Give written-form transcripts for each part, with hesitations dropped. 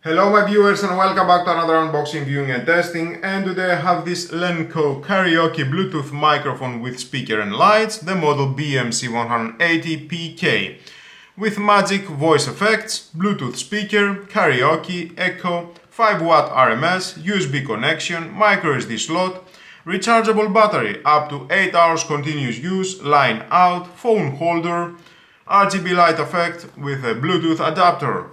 Hello my viewers and welcome back to another unboxing, viewing and testing, and today I have this Lenco Karaoke Bluetooth microphone with speaker and lights, the model BMC-180PK, with magic voice effects, Bluetooth speaker, karaoke, echo, 5W RMS, USB connection, microSD slot, rechargeable battery, up to 8 hours continuous use, line out, phone holder, RGB light effect with a Bluetooth adapter.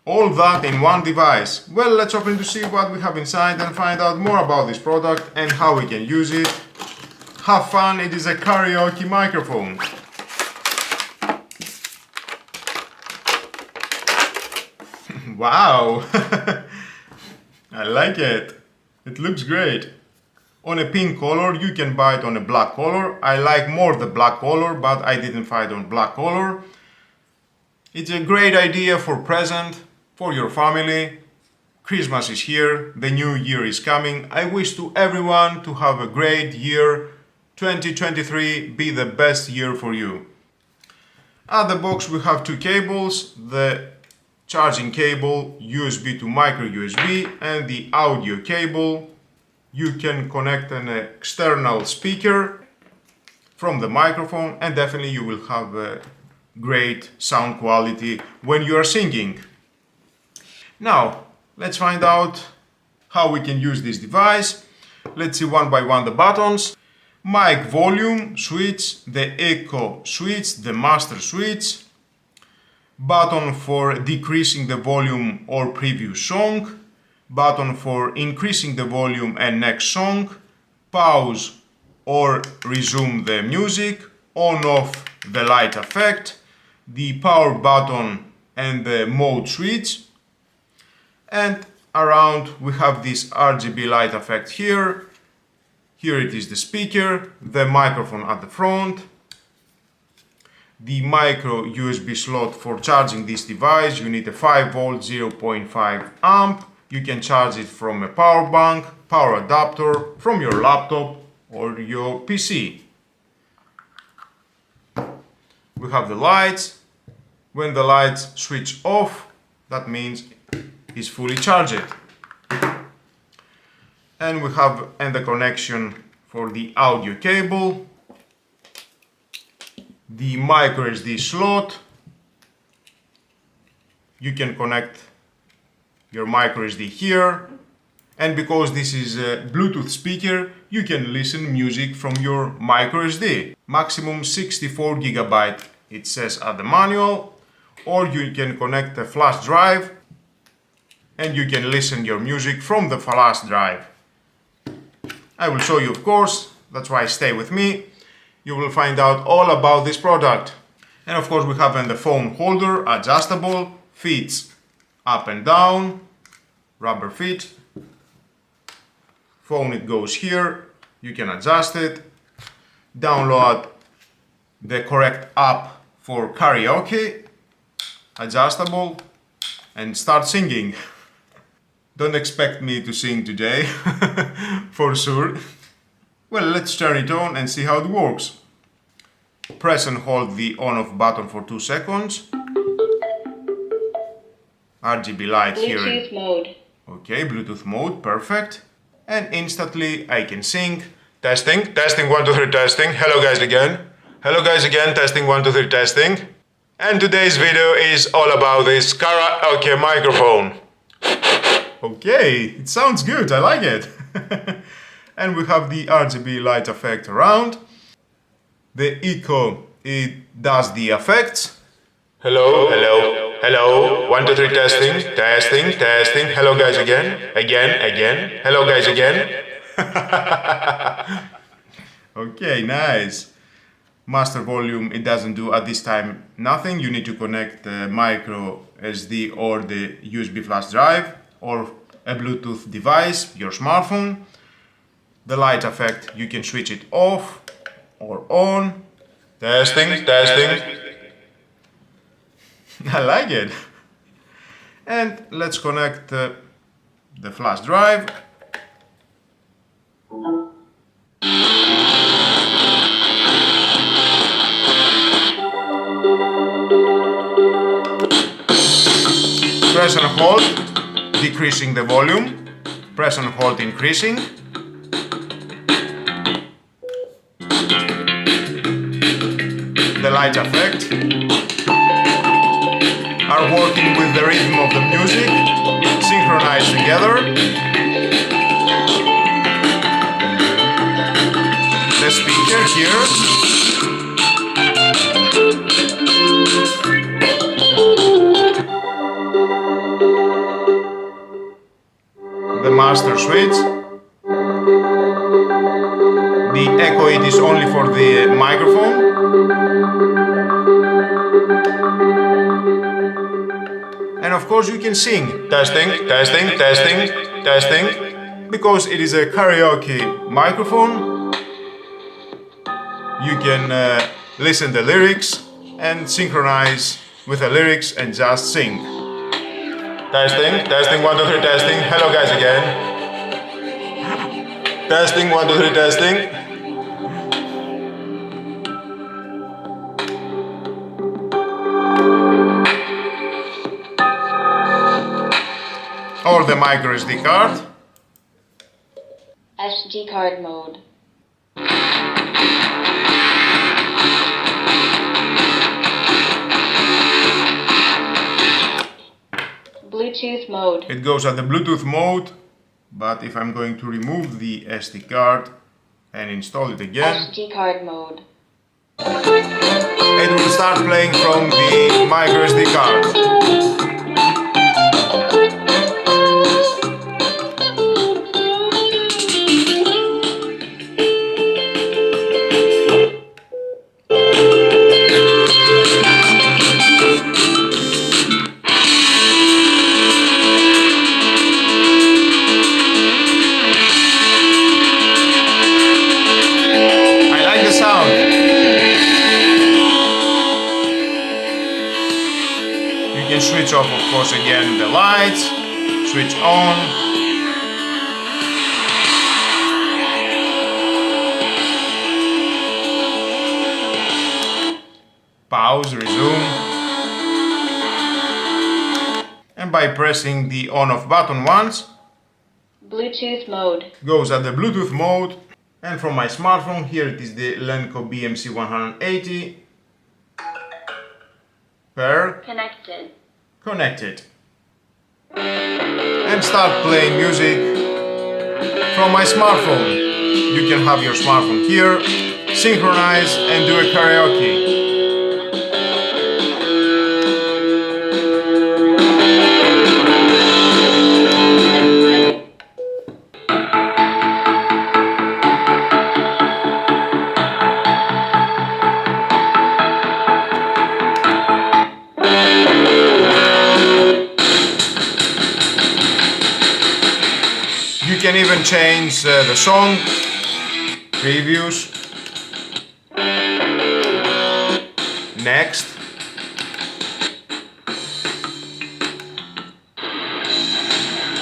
All that in one device. Well, let's open to see what we have inside and find out more about this product and how we can use it. Have fun, it is a karaoke microphone. Wow! I like it. It looks great. On a pink color, you can buy it on a black color. I like more the black color, but I didn't find it on black color. It's a great idea for present. For your family. Christmas is here, the new year is coming. I wish to everyone to have a great year. 2023 be the best year for you. At the box we have two cables, the charging cable USB to micro USB and the audio cable. You can connect an external speaker from the microphone and definitely you will have a great sound quality when you are singing. Now, let's find out how we can use this device. Let's see one by one the buttons. Mic volume switch, the echo switch, the master switch. Button for decreasing the volume or previous song. Button for increasing the volume and next song. Pause or resume the music. On off the light effect. The power button and the mode switch. And around we have this RGB light effect here. Here it is the speaker, the microphone at the front, the micro USB slot for charging this device. You need a 5V 0.5 amp. You can charge it from a power bank, power adapter, from your laptop or your PC. We have the lights. When the lights switch off, that means is fully charged. And we have the connection for the audio cable, the micro SD slot. You can connect your micro SD here, and because this is a Bluetooth speaker, you can listen music from your micro SD. Maximum 64 GB it says at the manual, or you can connect a flash drive and you can listen your music from the flash drive. I will show you, of course, that's why stay with me. You will find out all about this product. And of course we have the phone holder, adjustable, fits up and down, rubber fit. Phone, it goes here, you can adjust it. Download the correct app for karaoke, adjustable, and start singing. Don't expect me to sing today, for sure. Well, let's turn it on and see how it works. Press and hold the on-off button for 2 seconds. RGB light here. Bluetooth mode. Okay, Bluetooth mode, perfect. And instantly I can sing. Testing, testing, 1, 2, 3, testing. Hello guys again. Hello guys again, testing, 1, 2, 3, testing. And today's video is all about this karaoke microphone. Okay, it sounds good, I like it. And we have the RGB light effect around. The echo, it does the effects. Hello, hello, hello, 1, 2, 3, testing, testing, testing. Hello guys again, again. Hello guys again. Okay, nice. Master volume, it doesn't do at this time nothing. You need to connect the micro SD or the USB flash drive or a Bluetooth device, your smartphone. The light effect, you can switch it off or on. Testing, testing. I like it. And let's connect the flash drive. Press and hold, decreasing the volume. Press and hold, increasing. The light effect are working with the rhythm of the music, synchronized together. The speaker here. The master switch. The echo, it is only for the microphone. And of course you can sing. Testing, testing, testing, testing. Because it is a karaoke microphone, you can listen the lyrics and synchronize with the lyrics and just sing. Testing, testing, 1, 2, 3, testing. Hello guys again. Testing, 1, 2, 3, testing. Or the micro SD card. SD card mode. Bluetooth mode. It goes at the Bluetooth mode, but if I'm going to remove the SD card and install it again, SD card mode. it will start playing from the micro SD card. You can switch off, of course, again the lights, switch on. Pause, resume. And by pressing the on-off button once, Bluetooth mode. Goes at the Bluetooth mode. And from my smartphone, here it is the Lenco BMC-180 connected. And start playing music from my smartphone. You can have your smartphone here, synchronize and do a karaoke. You can even change the song, previews, next,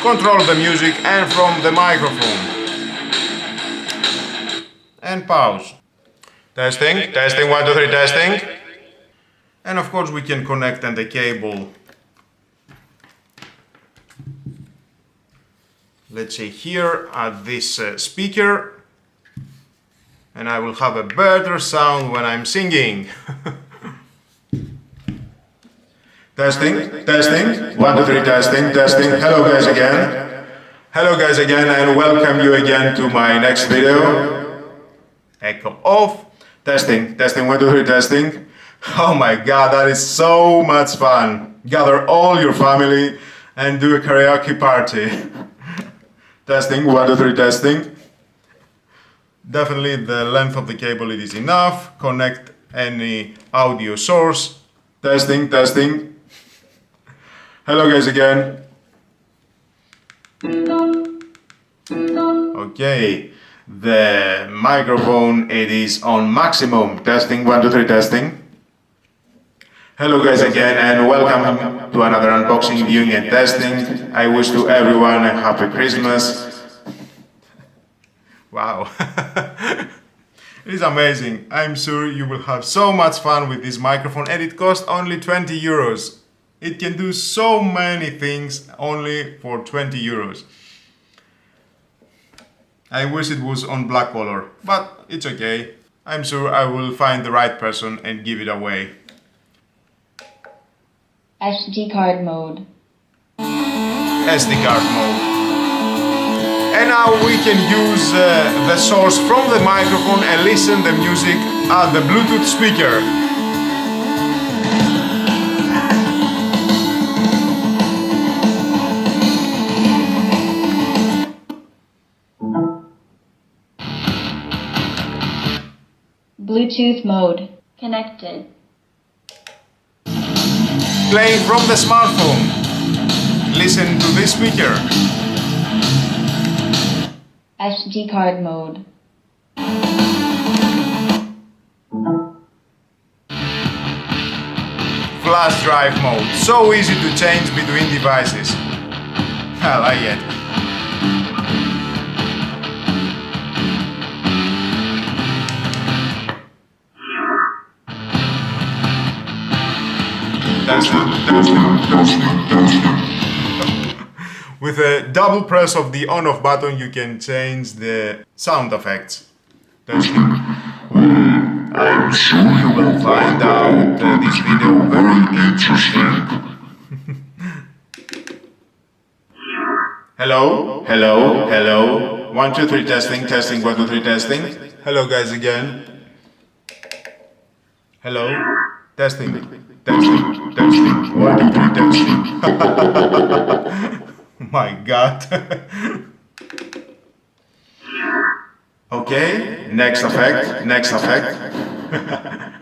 control the music and from the microphone, and pause. Testing, testing, 1, 2, 3, testing. And of course we can connect and the cable, let's say here at this speaker, and I will have a better sound when I'm singing. Testing, testing, 1, 2, 3, testing, testing. Hello guys again. Hello guys again and welcome you again to my next video. Echo off. Testing, testing, 1, 2, 3, testing. Oh my god, that is so much fun. Gather all your family and do a karaoke party. Testing, 1, 2, 3, testing. Definitely the length of the cable it is enough. Connect any audio source. Testing, testing. Hello guys again. Okay, the microphone it is on maximum. Testing, 1, 2, 3, testing. Hello guys again and welcome to another unboxing, viewing and testing. I wish to everyone a happy Christmas. Wow. It is amazing. I'm sure you will have so much fun with this microphone and it costs only 20 euros. It can do so many things only for 20 euros. I wish it was on black color, but it's okay. I'm sure I will find the right person and give it away. SD card mode. SD card mode. And now we can use the source from the microphone and listen the music at the Bluetooth speaker. Bluetooth mode. Connected. Playing from the smartphone. Listen to this speaker. SD card mode. Flash drive mode. So easy to change between devices. I like it. With a double press of the on-off button, you can change the sound effects. I'm sure you will find out this video very interesting. Hello, hello, hello. 1, 2, 3 testing, testing, 1, 2, 3 testing. Hello guys again. Hello, testing, testing, testing, 1, 2, 3 testing. My God. Okay, next effect, next effect.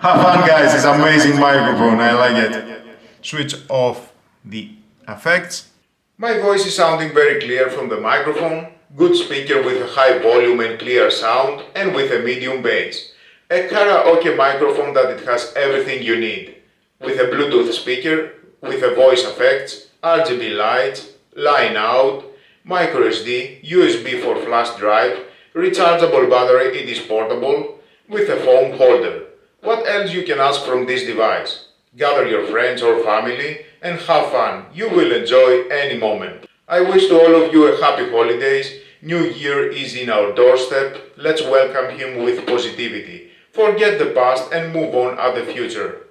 Have fun guys, it's amazing microphone, I like it. Switch off the effects. My voice is sounding very clear from the microphone. Good speaker with a high volume and clear sound and with a medium bass. A karaoke microphone that it has everything you need. With a Bluetooth speaker, with a voice effects, RGB lights, line out, micro SD, USB for flash drive, rechargeable battery, it is portable, with a phone holder. What else you can ask from this device? Gather your friends or family and have fun. You will enjoy any moment. I wish to all of you a happy holidays. New Year is in our doorstep. Let's welcome him with positivity. Forget the past and move on at the future.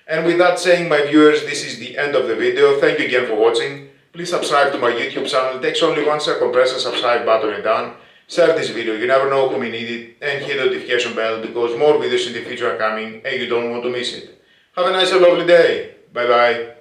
And with that saying, my viewers, this is the end of the video. Thank you again for watching. Please subscribe to my YouTube channel. It takes only 1 second. Press the subscribe button and done. Share this video, you never know who may need it, and hit the notification bell because more videos in the future are coming and you don't want to miss it. Have a nice and lovely day. Bye bye.